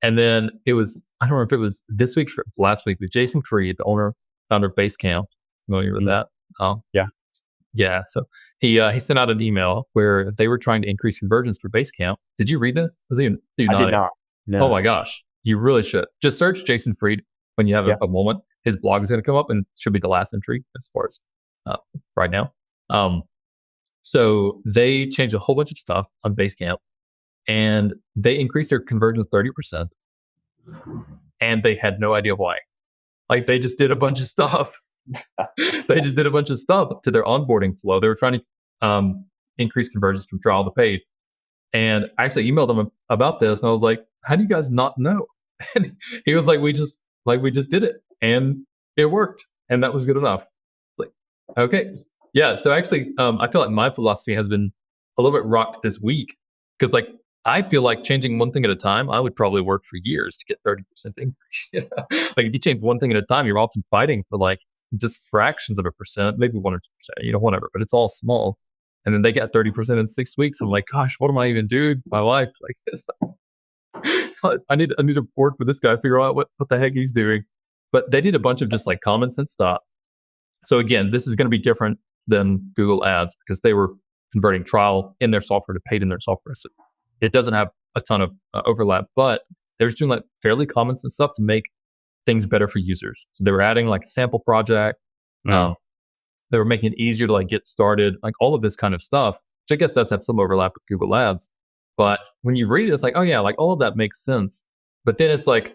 And then it was, I don't remember if it was this week or last week, with Jason Creed, the founder of Basecamp. Familiar with Mm, that? Um, yeah. yeah. So he sent out an email where they were trying to increase conversions for Basecamp. Did you read this? See you I did nodding. not. Oh No. my gosh, you really should. Just search Jason Fried when you have Yeah. a moment. His blog is going to come up and it should be the last entry as far as uh, right now. Um, so they changed a whole bunch of stuff on Basecamp and they increased their conversions 30%, and they had no idea why. Like they just did a bunch of stuff. They just did a bunch of stuff to their onboarding flow. They were trying to increase conversions from trial to paid. And I actually emailed him about this, and I was like, "How do you guys not know?" And he was like, we just did it, and it worked, and that was good enough." It's like, okay, yeah. So actually, I feel like my philosophy has been a little bit rocked this week because, like, I feel like changing one thing at a time, I would probably work for years to get 30% increase. Like, if you change one thing at a time, you're often fighting for like just fractions of a percent, maybe 1 or 2%, whatever, but it's all small. And then they got 30% in 6 weeks. I'm like, gosh, what am I even doing with my life? Like, I need to work with this guy, figure out what the heck he's doing. But they did a bunch of just like common sense stuff. So again, this is going to be different than Google Ads because they were converting trial in their software to paid in their software. So it doesn't have a ton of overlap, but they're just doing like fairly common sense stuff to make things better for users. So they were adding like a sample project. Mm. They were making it easier to like get started, like all of this kind of stuff, which I guess does have some overlap with Google Ads. But when you read it, it's like, oh yeah, like all of that makes sense. But then it's like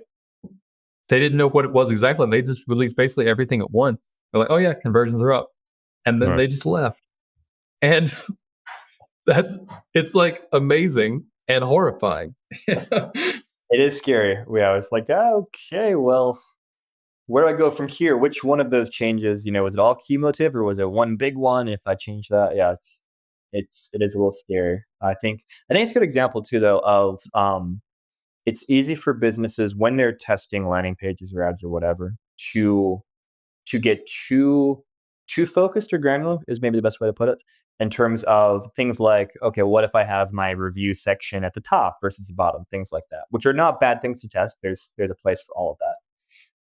they didn't know what it was exactly. And they just released basically everything at once. They're like, oh yeah, conversions are up. And then Right. they just left. And it's like amazing and horrifying. It is scary. Yeah, it's like, okay, well, where do I go from here? Which one of those changes, was it all cumulative, or was it one big one? If I change that, yeah, it is a little scary. I think it's a good example too, though, of it's easy for businesses when they're testing landing pages or ads or whatever to get too focused or granular, is maybe the best way to put it, in terms of things like, okay, what if I have my review section at the top versus the bottom, things like that, which are not bad things to test. There's a place for all of that.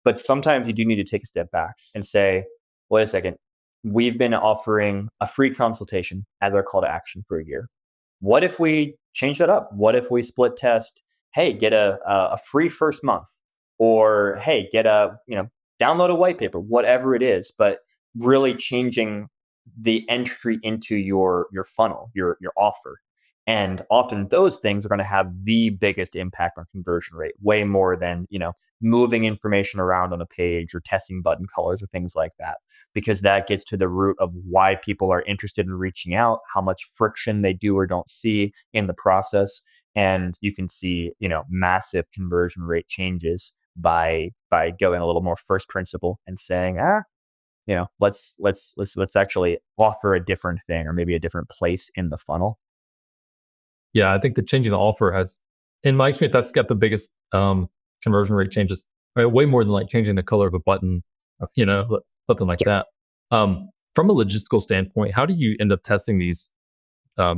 But sometimes you do need to take a step back and say, wait a second, we've been offering a free consultation as our call to action for a year. What if we change that up? What if we split test? Hey, get a free first month, or hey, get download a white paper, whatever it is, but really changing the entry into your funnel, your offer. And often those things are going to have the biggest impact on conversion rate, way more than, moving information around on a page or testing button colors or things like that, because that gets to the root of why people are interested in reaching out, how much friction they do or don't see in the process. And you can see, massive conversion rate changes by going a little more first principle and saying, let's actually offer a different thing, or maybe a different place in the funnel. Yeah, I think the changing the offer has, in my experience, that's got the biggest conversion rate changes, right? Way more than like changing the color of a button, something like that. From a logistical standpoint, how do you end up testing these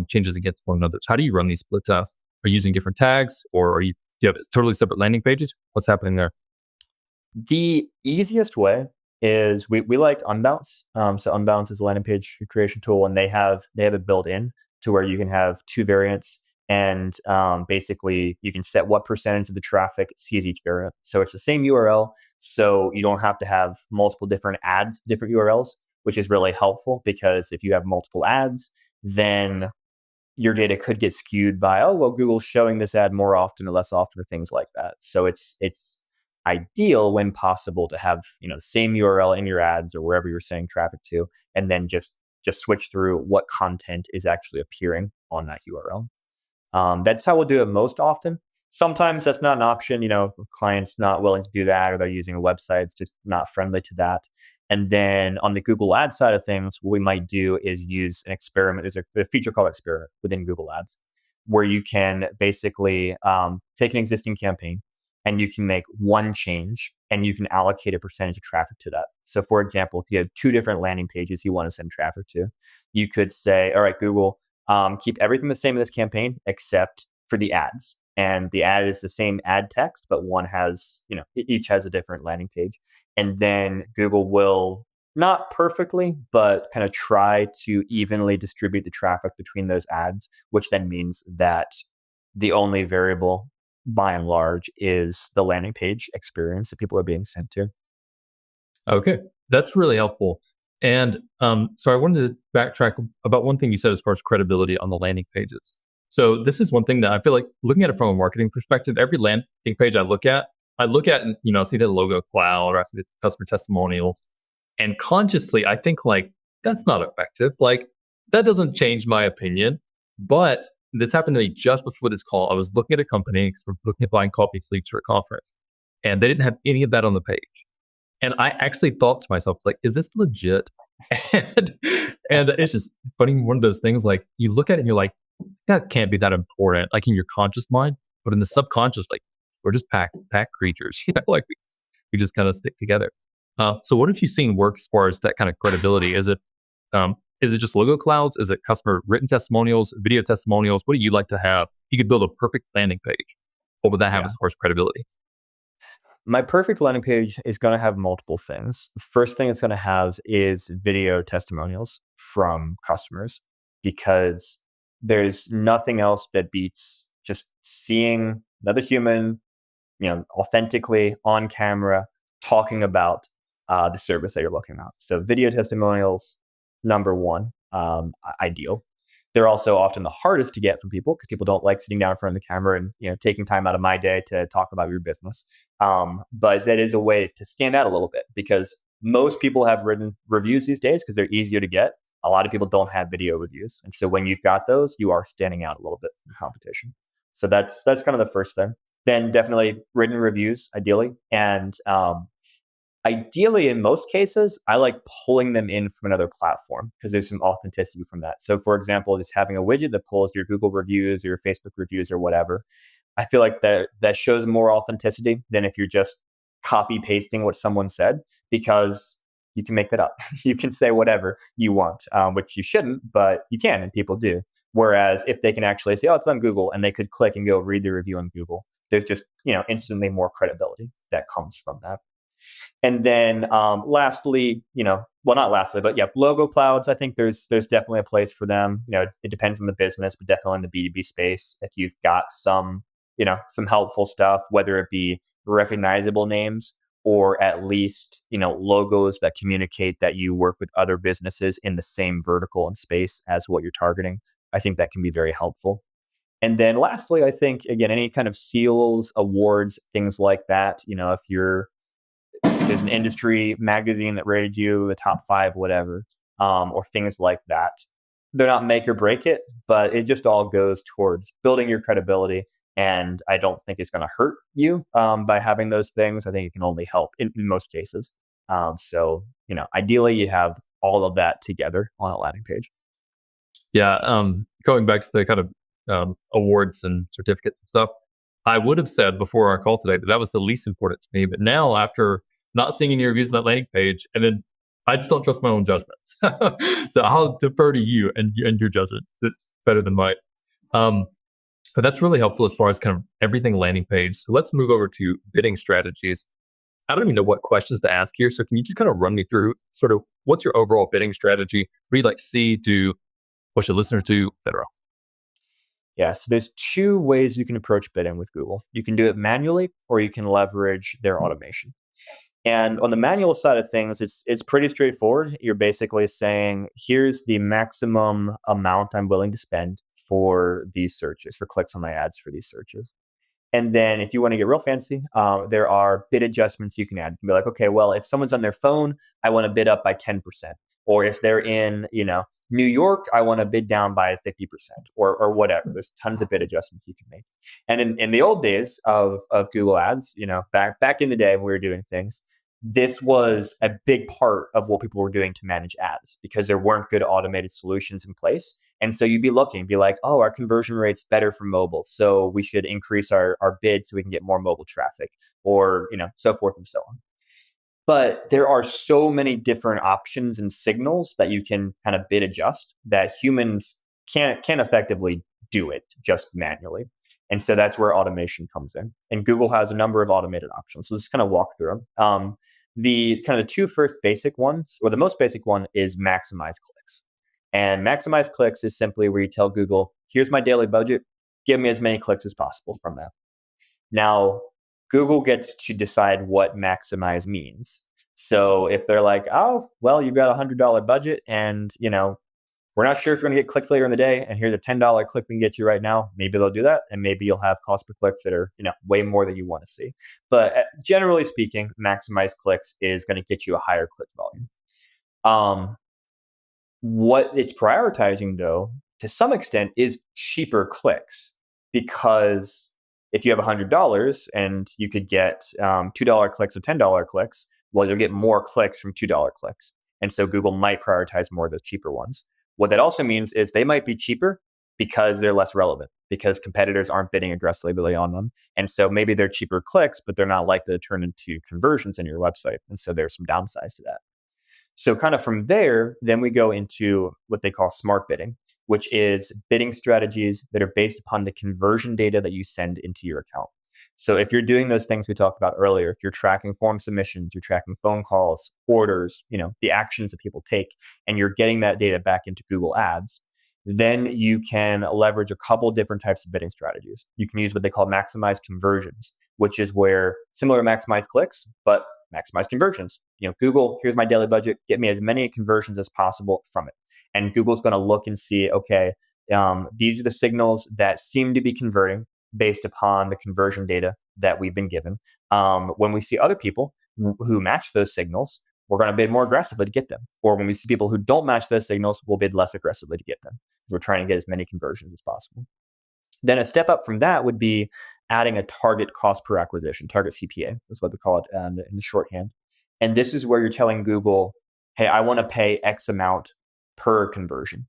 changes against one another? How do you run these split tests? Are you using different tags, or do you have totally separate landing pages? What's happening there? The easiest way is we liked Unbounce. So Unbounce is a landing page creation tool, and they have it built in to where you can have two variants, and basically you can set what percentage of the traffic sees each variant. So it's the same URL, so you don't have to have multiple different ads, different URLs, which is really helpful, because if you have multiple ads, then your data could get skewed by, oh, well, Google's showing this ad more often or less often, or things like that. So it's ideal when possible to have, the same URL in your ads or wherever you're sending traffic to, and then just switch through what content is actually appearing on that URL. That's how we'll do it most often. Sometimes that's not an option, clients not willing to do that, or they're using a website that's just not friendly to that. And then on the Google Ads side of things, what we might do is use an experiment. There's a feature called experiment within Google Ads, where you can basically take an existing campaign and you can make one change and you can allocate a percentage of traffic to that. So, for example, if you have two different landing pages you want to send traffic to, you could say, all right, Google, keep everything the same in this campaign except for the ads. And the ad is the same ad text, but one has, each has a different landing page. And then Google will not perfectly, but kind of try to evenly distribute the traffic between those ads, which then means that the only variable by and large is the landing page experience that people are being sent to. Okay, that's really helpful. And so I wanted to backtrack about one thing you said as far as credibility on the landing pages. So this is one thing that I feel like looking at it from a marketing perspective, every landing page I look at and I see the logo cloud or I see the customer testimonials, and consciously I think like that's not effective. Like that doesn't change my opinion. But this happened to me just before this call. I was looking at a company because we're looking at buying coffee sleeves for a conference, and they didn't have any of that on the page. And I actually thought to myself, it's like, is this legit? And and it's just funny, one of those things like you look at it and you're like, that can't be that important, like in your conscious mind, but in the subconscious, like we're just pack creatures, like we just kind of stick together. So what have you seen work as far as that kind of credibility? Is it just logo clouds? Is it customer written testimonials, video testimonials? What do you like to have? You could build a perfect landing page. What would that have Yeah. as far as credibility? My perfect landing page is going to have multiple things. The first thing it's going to have is video testimonials from customers, because there's nothing else that beats just seeing another human, authentically on camera talking about the service that you're looking at. So video testimonials, number one, ideal. They're also often the hardest to get from people because people don't like sitting down in front of the camera and taking time out of my day to talk about your business. But that is a way to stand out a little bit, because most people have written reviews these days because they're easier to get. A lot of people don't have video reviews, and so when you've got those, you are standing out a little bit from the competition. So that's kind of the first thing. Then definitely written reviews, ideally, and ideally, in most cases, I like pulling them in from another platform because there's some authenticity from that. So, for example, just having a widget that pulls your Google reviews or your Facebook reviews or whatever, I feel like that shows more authenticity than if you're just copy pasting what someone said, because you can make that up. You can say whatever you want, which you shouldn't, but you can, and people do. Whereas if they can actually say, "Oh, it's on Google," and they could click and go read the review on Google, there's just instantly more credibility that comes from that. And then lastly, well, not lastly, but yeah, logo clouds. I think there's definitely a place for them. It depends on the business, but definitely in the B2B space. If you've got some helpful stuff, whether it be recognizable names or at least, logos that communicate that you work with other businesses in the same vertical and space as what you're targeting, I think that can be very helpful. And then lastly, I think, again, any kind of seals, awards, things like that. If there's an industry magazine that rated you the top 5, whatever, or things like that. They're not make or break it, but it just all goes towards building your credibility. And I don't think it's going to hurt you by having those things. I think it can only help in most cases. So, ideally, you have all of that together on a landing page. Yeah, going back to the kind of awards and certificates and stuff, I would have said before our call today that was the least important to me. But now, after not seeing any reviews on that landing page, and then I just don't trust my own judgments. So I'll defer to you and your judgment. It's better than mine. But that's really helpful as far as kind of everything landing page. So let's move over to bidding strategies. I don't even know what questions to ask here. So can you just kind of run me through sort of what's your overall bidding strategy? What do you like to see, do, what should listeners do, et cetera? Yeah, so there's two ways you can approach bidding with Google. You can do it manually, or you can leverage their automation. And on the manual side of things, it's pretty straightforward. You're basically saying, here's the maximum amount I'm willing to spend for these searches, for clicks on my ads for these searches. And then if you want to get real fancy, there are bid adjustments you can add. You can be like, okay, well, if someone's on their phone, I want to bid up by 10%. Or if they're in, New York, I want to bid down by 50% or whatever. There's tons of bid adjustments you can make. And in the old days of Google Ads, back in the day when we were doing things, this was a big part of what people were doing to manage ads because there weren't good automated solutions in place. And so you'd be looking, be like, oh, our conversion rate's better for mobile, so we should increase our bid so we can get more mobile traffic, or so forth and so on. But there are so many different options and signals that you can kind of bid adjust that humans can't effectively do it just manually. And so that's where automation comes in. And Google has a number of automated options. So let's kind of walk through them. The two first basic ones, or the most basic one, is maximize clicks. And maximize clicks is simply where you tell Google, here's my daily budget, give me as many clicks as possible from that. Now, Google gets to decide what maximize means. So if they're like, oh, well, you've got a $100 budget and, we're not sure if you're going to get clicks later in the day, and here's a $10 click we can get you right now, maybe they'll do that. And maybe you'll have cost per clicks that are, way more than you want to see. But generally speaking, maximize clicks is going to get you a higher click volume. What it's prioritizing, though, to some extent, is cheaper clicks, because if you have $100 and you could get $2 clicks or $10 clicks, well, you'll get more clicks from $2 clicks. And so Google might prioritize more of the cheaper ones. What that also means is they might be cheaper because they're less relevant, because competitors aren't bidding aggressively on them. And so maybe they're cheaper clicks, but they're not likely to turn into conversions in your website. And so there's some downsides to that. So kind of from there, then we go into what they call smart bidding, which is bidding strategies that are based upon the conversion data that you send into your account. So if you're doing those things we talked about earlier, if you're tracking form submissions, you're tracking phone calls, orders, the actions that people take, and you're getting that data back into Google Ads, then you can leverage a couple different types of bidding strategies. You can use what they call maximize conversions, which is where similar to maximize clicks, but maximize conversions. Google, here's my daily budget, get me as many conversions as possible from it. And Google's going to look and see, okay, these are the signals that seem to be converting based upon the conversion data that we've been given. When we see other people who match those signals, we're going to bid more aggressively to get them. Or when we see people who don't match those signals, we'll bid less aggressively to get them, because we're trying to get as many conversions as possible. Then a step up from that would be adding a target cost per acquisition, target CPA is what we call it in the shorthand. And this is where you're telling Google, hey, I want to pay X amount per conversion.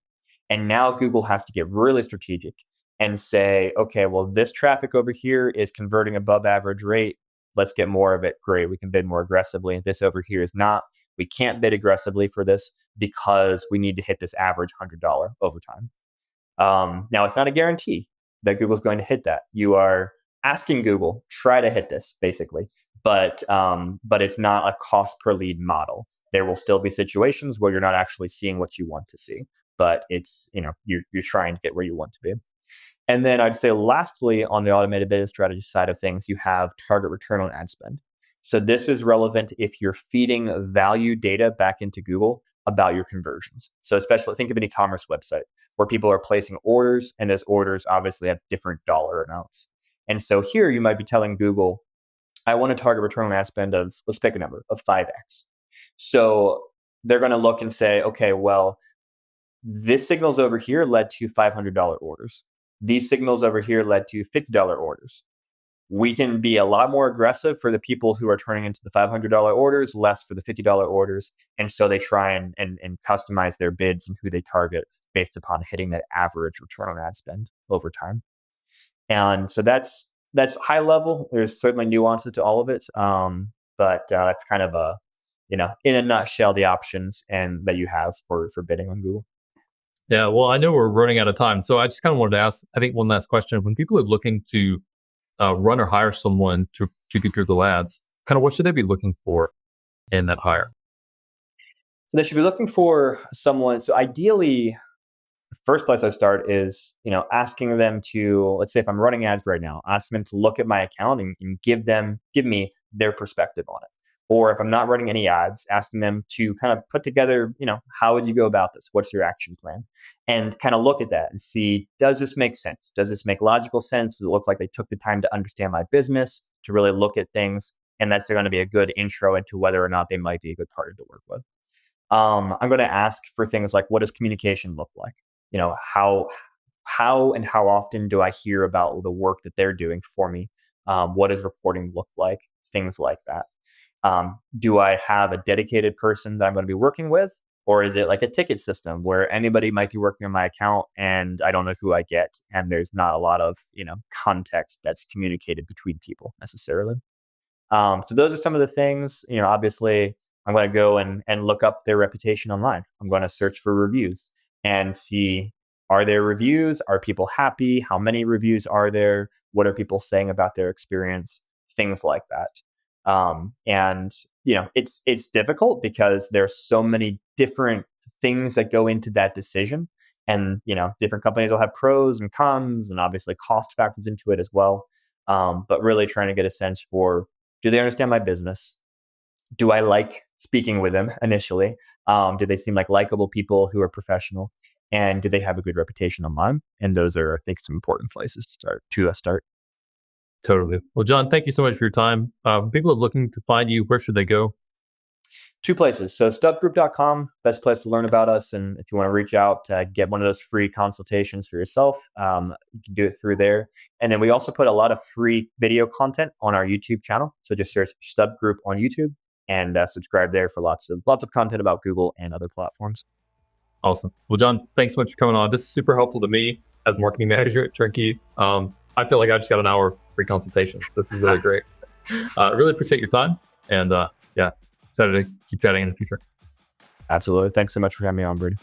And now Google has to get really strategic and say, okay, well, this traffic over here is converting above average rate. Let's get more of it. Great, we can bid more aggressively. This over here is not. We can't bid aggressively for this because we need to hit this average $100 overtime. Now, it's not a guarantee that Google's going to hit that. You are asking Google, try to hit this, basically. But it's not a cost per lead model. There will still be situations where you're not actually seeing what you want to see, but it's, you're trying to get where you want to be. And then I'd say lastly, on the automated bidding strategy side of things, you have target return on ad spend. So this is relevant if you're feeding value data back into Google about your conversions. So especially think of an e-commerce website where people are placing orders, and those orders obviously have different dollar amounts. And so here you might be telling Google, I want a target return on ad spend of, let's pick a number, of 5x. So they're going to look and say, okay, well, this signals over here led to $500 orders. These signals over here led to $50 orders. We can be a lot more aggressive for the people who are turning into the $500 orders, less for the $50 orders. And so they try and customize their bids and who they target based upon hitting that average return on ad spend over time. And so that's high level. There's certainly nuances to all of it. But that's kind of in a nutshell, the options and that you have for bidding on Google. Yeah, well, I know we're running out of time, so I just kind of wanted to ask, I think, one last question. When people are looking to run or hire someone to get Google Ads, kind of what should they be looking for in that hire? So they should be looking for someone. So ideally, the first place I start is, asking them to, let's say if I'm running ads right now, ask them to look at my account and give me their perspective on it. Or if I'm not running any ads, asking them to kind of put together, how would you go about this? What's your action plan? And kind of look at that and see, does this make sense? Does this make logical sense? Does it look like they took the time to understand my business, to really look at things? And that's going to be a good intro into whether or not they might be a good partner to work with. I'm going to ask for things like, what does communication look like? How and how often do I hear about the work that they're doing for me? What does reporting look like? Things like that. Do I have a dedicated person that I'm going to be working with? Or is it like a ticket system where anybody might be working on my account and I don't know who I get, and there's not a lot of context that's communicated between people necessarily. So those are some of the things. Obviously, I'm going to go and look up their reputation online. I'm going to search for reviews and see, are there reviews? Are people happy? How many reviews are there? What are people saying about their experience? Things like that. And it's difficult because there's so many different things that go into that decision. And different companies will have pros and cons, and obviously cost factors into it as well. But really trying to get a sense for, do they understand my business? Do I like speaking with them initially? Do they seem like likable people who are professional? And do they have a good reputation online? And those are, I think, some important places to start. Totally. Well, John, thank you so much for your time. People are looking to find you. Where should they go? 2 places. So stubgroup.com, best place to learn about us. And if you want to reach out, get one of those free consultations for yourself, you can do it through there. And then we also put a lot of free video content on our YouTube channel. So just search Stub Group on YouTube and subscribe there for lots of content about Google and other platforms. Awesome. Well, John, thanks so much for coming on. This is super helpful to me as marketing manager at Churnkey. I feel like I just got an hour of free consultations. This is really great. Really appreciate your time. And excited to keep chatting in the future. Absolutely. Thanks so much for having me on, Brady.